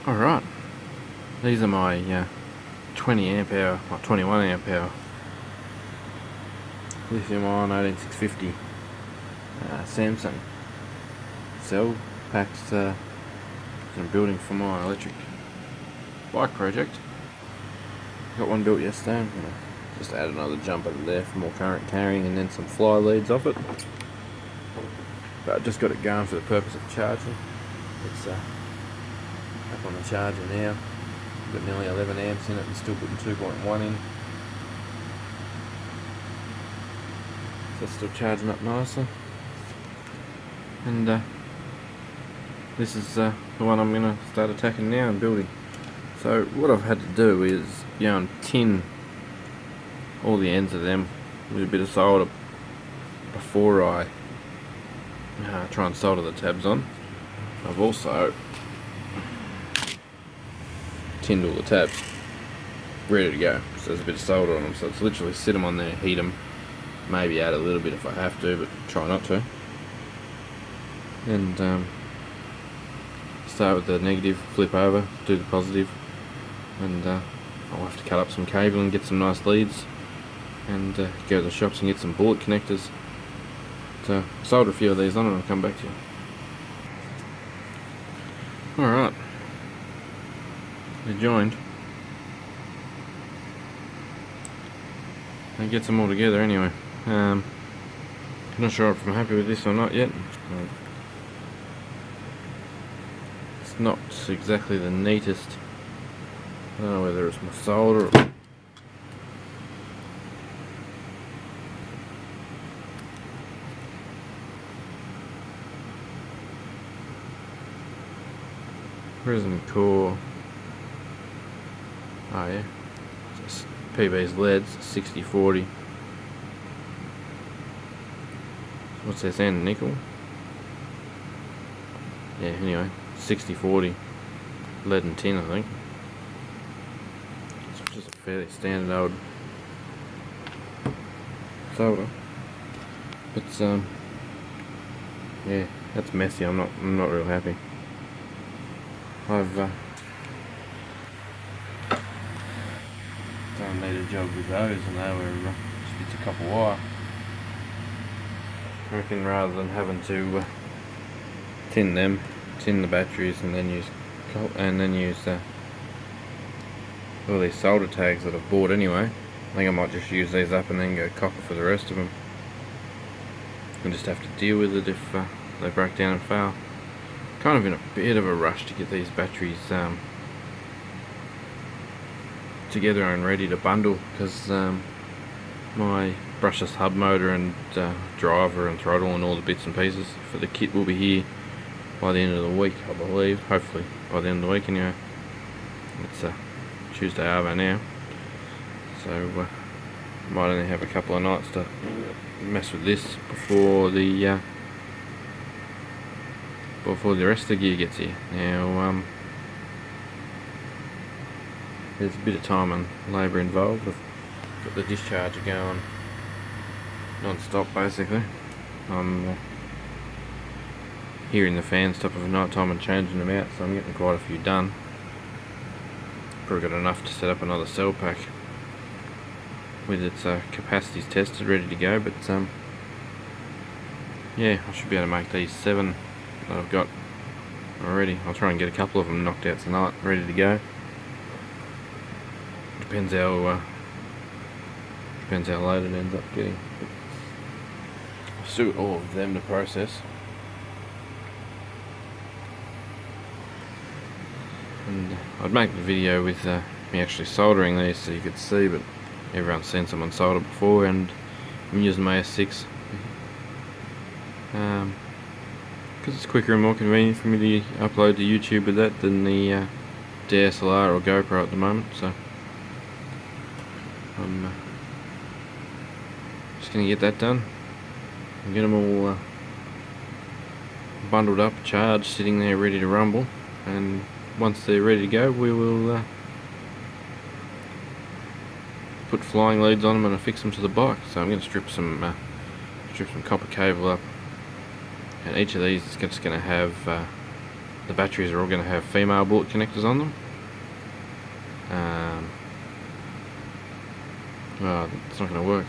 Alright, these are my 20 amp hour, or 21 amp hour lithium ion 18650 Samsung cell packs that I'm building for my electric bike project. Got one built yesterday. I'm going to just add another jumper there for more current carrying and then some fly leads off it. But I've just got it going for the purpose of charging. It's up on the charger now. Got nearly 11 amps in it and still putting 2.1 in. So it's still charging up nicely. And this is the one I'm going to start attacking now and building. So what I've had to do is tin all the ends of them with a bit of solder before I try and solder the tabs on. I've also tinned all the tabs ready to go, so there's a bit of solder on them, so it's literally sit them on there, heat them, maybe add a little bit if I have to, but try not to. And start with the negative, flip over, do the positive, and I'll have to cut up some cable and get some nice leads and go to the shops and get some bullet connectors. So solder a few of these on and I'll come back to you. Alright, they're joined. That gets them all together anyway. I'm not sure if I'm happy with this or not yet. It's not exactly the neatest. I don't know whether it's my solder or resin core. Oh yeah, just PB's LEDs 6040. What's this end? Nickel? Yeah, anyway, 6040 lead and tin, I think. It's just a fairly standard old solder. But yeah, that's messy. I'm not real happy. I've done a neater job with those, and they were just bits of copper wire. I reckon rather than having to tin the batteries, and then use all these solder tags that I've bought anyway, I think I might just use these up and then go copper for the rest of them, and just have to deal with it if they break down and fail. Kind of in a bit of a rush to get these batteries together and ready to bundle, because my brushless hub motor and driver and throttle and all the bits and pieces for the kit will be here by the end of the week, I believe. Hopefully by the end of the week anyway. It's Tuesday Arvo now, so might only have a couple of nights to mess with this before the rest of the gear gets here. Now there's a bit of time and labour involved. I've got the discharger going non-stop basically. I'm hearing the fan stop of night time and changing them out, so I'm getting quite a few done. Probably got enough to set up another cell pack with its capacities tested, ready to go. But yeah, I should be able to make these 7 that I've got already. I'll try and get a couple of them knocked out tonight, ready to go. Depends how late it ends up getting. I've still got all of them to process. And I'd make the video with me actually soldering these so you could see, but everyone's seen someone solder before, and I'm using my S6 because it's quicker and more convenient for me to upload to YouTube with that than the DSLR or GoPro at the moment. So I'm just going to get that done and get them all bundled up, charged, sitting there ready to rumble, and once they're ready to go, we will put flying leads on them and affix them to the bike. So I'm going to strip some copper cable up, and each of these is just going to have the batteries are all going to have female bullet connectors on them. Well, it's not going to work.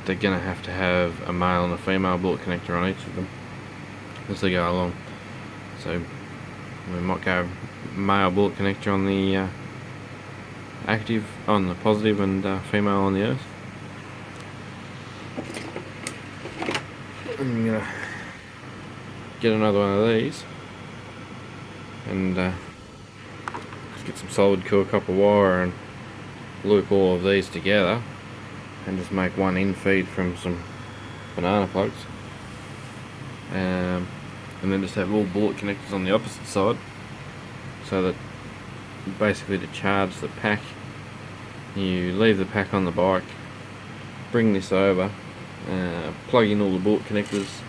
They're going to have a male and a female bullet connector on each of them as they go along. So we might go male bullet connector on the active, on the positive, and female on the earth. I'm going to get another one of these and just get some solid core copper wire and loop all of these together and just make one in feed from some banana plugs, and then just have all bullet connectors on the opposite side, so that basically to charge the pack you leave the pack on the bike, bring this over, plug in all the bullet connectors.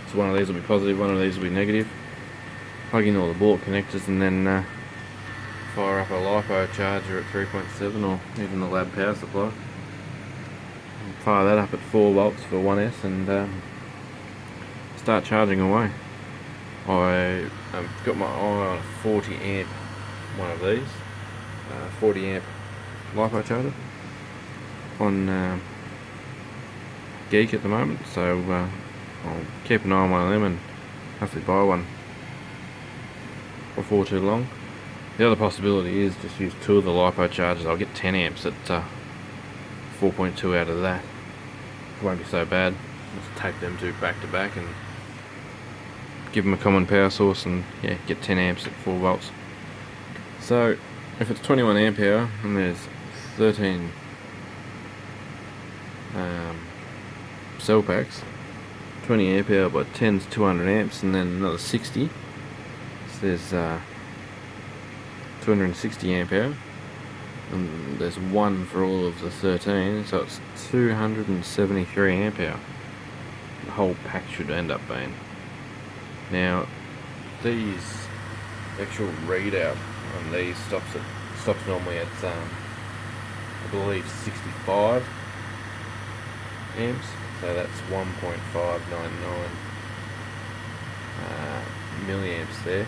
So one of these will be positive, one of these will be negative. Plug in all the bullet connectors and then fire up a LiPo charger at 3.7 or even the lab power supply. And fire that up at 4 volts for 1S and start charging away. I've got my eye on a 40 amp one of these, 40 amp LiPo charger on Geek at the moment, so I'll keep an eye on one of them and hopefully buy one before too long. The other possibility is just use 2 of the LiPo chargers. I'll get 10 amps at 4.2 out of that. It won't be so bad. Just tape them 2 back to back and give them a common power source, and yeah, get 10 amps at 4 volts. So if it's 21 amp hour and there's 13 cell packs, 20 amp hour by 10 is 200 amps, and then another 60, so there's 260 amp hour, and there's 1 for all of the 13, so it's 273 amp hour. The whole pack should end up being. Now these actual readout on these stops normally at I believe 65 amps, so that's 1.599 milliamps there.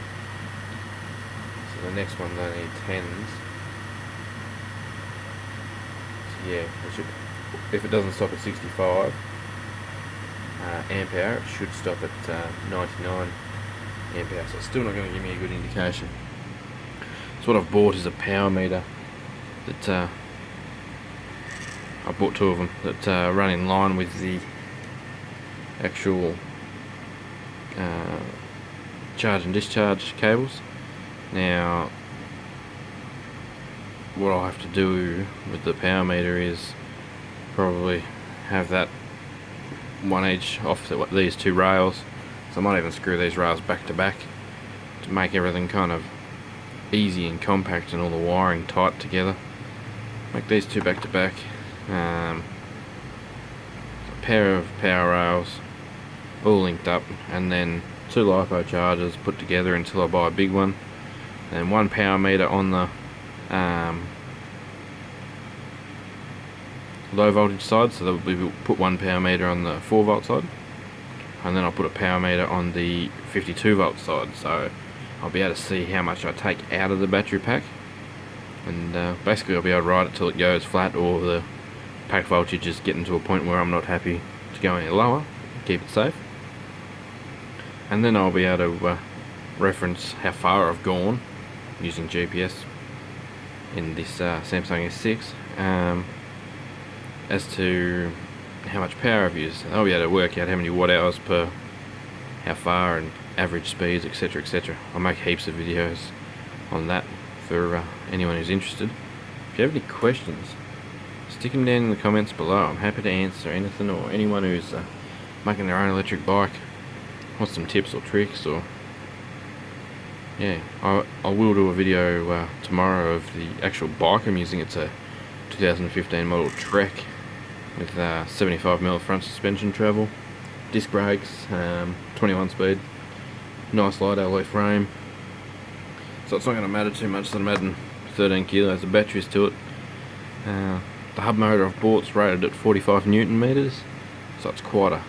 So the next one's only 10s. So yeah, if it doesn't stop at 65 amp hour, it should stop at 99 amp hour. So it's still not going to give me a good indication. So what I've bought is a power meter that I bought 2 of them that run in line with the actual charge and discharge cables. Now what I'll have to do with the power meter is probably have that one each off these 2 rails. So I might even screw these rails back to back to make everything kind of easy and compact and all the wiring tight together. Make these 2 back to back, a pair of power rails all linked up, and then 2 LiPo chargers put together until I buy a big one, and 1 power meter on the low voltage side, so we'll put 1 power meter on the 4 volt side, and then I'll put a power meter on the 52 volt side, so I'll be able to see how much I take out of the battery pack, and basically I'll be able to ride it till it goes flat, or the pack voltage is getting to a point where I'm not happy to go any lower, keep it safe. And then I'll be able to reference how far I've gone using GPS in this Samsung S6 as to how much power I've used. I'll be able to work out how many watt hours per how far and average speeds, etc, etc. I'll make heaps of videos on that for anyone who's interested. If you have any questions, stick them down in the comments below. I'm happy to answer anything, or anyone who's making their own electric bike wants some tips or tricks, or yeah, I will do a video tomorrow of the actual bike I'm using. It's a 2015 model Trek with 75mm front suspension travel, disc brakes, 21 speed, nice light alloy frame, so it's not going to matter too much that I'm adding 13 kilos of batteries to it. The hub motor I've bought is rated at 45 Newton meters, so it's quite a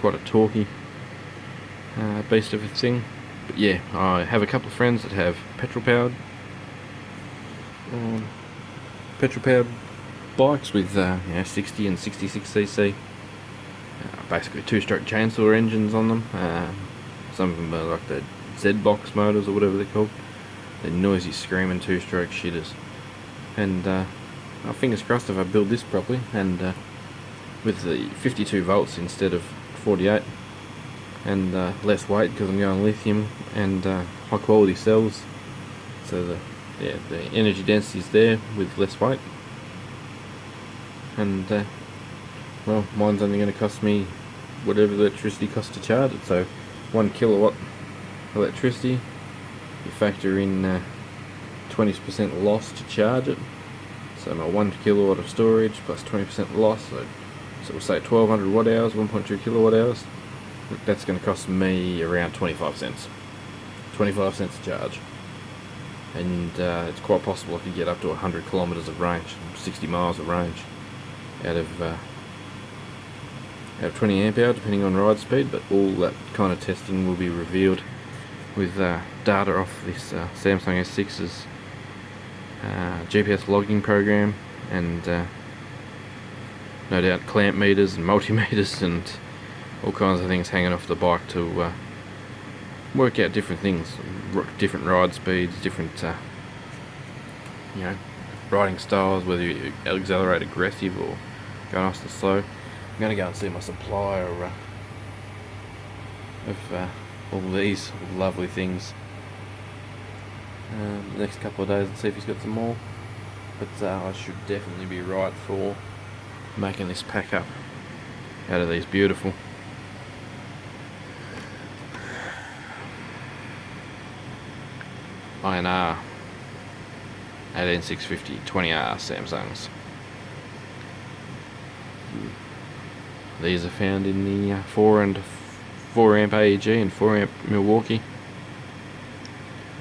torquey beast of a thing. But yeah, I have a couple of friends that have um, petrol powered bikes with 60 and 66cc. Basically 2-stroke chainsaw engines on them. Some of them are like the Z-box motors or whatever they're called. They're noisy, screaming 2-stroke shitters. And fingers crossed if I build this properly, and with the 52 volts instead of 48, and less weight because I'm going lithium, and high quality cells, so the energy density is there with less weight. And well, mine's only going to cost me whatever the electricity costs to charge it. So 1 kilowatt electricity, you factor in 20% loss to charge it, so my 1 kilowatt of storage plus 20% loss, so we'll say 1200 watt hours, 1.2 kilowatt hours. That's going to cost me around 25 cents a charge. And it's quite possible I could get up to 100 kilometers of range, 60 miles of range out of 20 amp hour, depending on ride speed. But all that kind of testing will be revealed with data off this Samsung S6's GPS logging program, and no doubt clamp meters and multimeters and all kinds of things hanging off the bike to work out different things, different ride speeds, different riding styles, whether you accelerate aggressive or go nice and slow. I'm going to go and see my supplier of all these lovely things the next couple of days and see if he's got some more. But I should definitely be right for making this pack up out of these beautiful INR 18650 20R Samsungs. These are found in the 4 amp AEG and 4 amp Milwaukee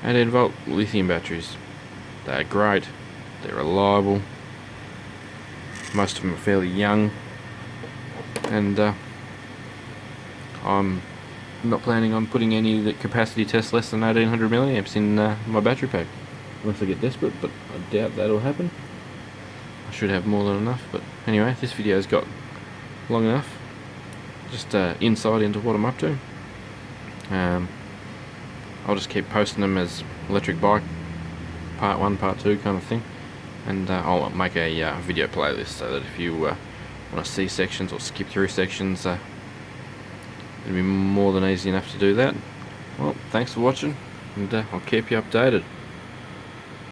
18 volt lithium batteries. They're great, they're reliable, most of them are fairly young, and I'm not planning on putting any that capacity tests less than 1800 milliamps in my battery pack, unless I get desperate, but I doubt that'll happen. I should have more than enough. But anyway, this video's got long enough, just insight into what I'm up to. I'll just keep posting them as electric bike part 1, part 2 kind of thing, and I'll make a video playlist so that if you want to see sections or skip through sections, it'll be more than easy enough to do that. Well, thanks for watching, and I'll keep you updated.